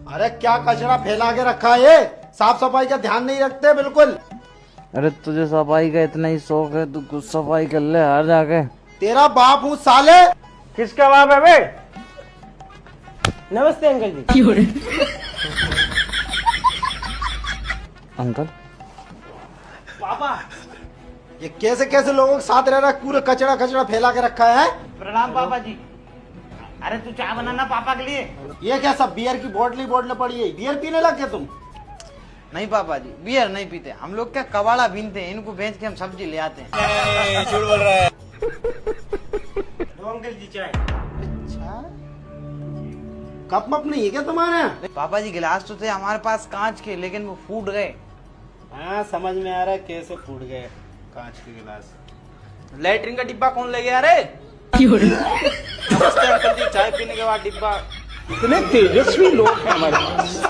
अरे क्या कचरा फैला के रखा है ये? साफ सफाई का ध्यान नहीं रखते बिल्कुल। अरे तुझे सफाई का इतना ही शौक है तो कुछ सफाई कर ले यार जाके। तेरा बाप हूँ साले। किसका बाप है बे? नमस्ते अंकल जी। अंकल पापा ये कैसे कैसे लोगों के साथ रह रहा है? पूरा कचरा कचरा फैला के रखा है। प्रणाम पापा जी। अरे तू चाय बनाना पापा के लिए। ये क्या सब बियर की बोतलें पड़ी है? बियर पीने लग गए तुम? नहीं पापा जी, बियर नहीं पीते हम लोग। क्या कबाड़ा बीनते हैं, इनको बेच के हम सब्जी ले आते हैं। झूठ बोल रहा है। दो अंकल जी चाय। अच्छा कप मप नहीं है क्या तुम्हारे? पापा जी गिलास तो थे हमारे पास कांच के, लेकिन वो फूट गए। हाँ समझ में आ रहा है कैसे फूट गए कांच के गिलास। लैट्रिन का डिब्बा कौन ले गया? अरे नमस्ते अंकल जी, चाय पीने के बाद डिब्बा। इतने तेजस्वी लोग हैं हमारे पास।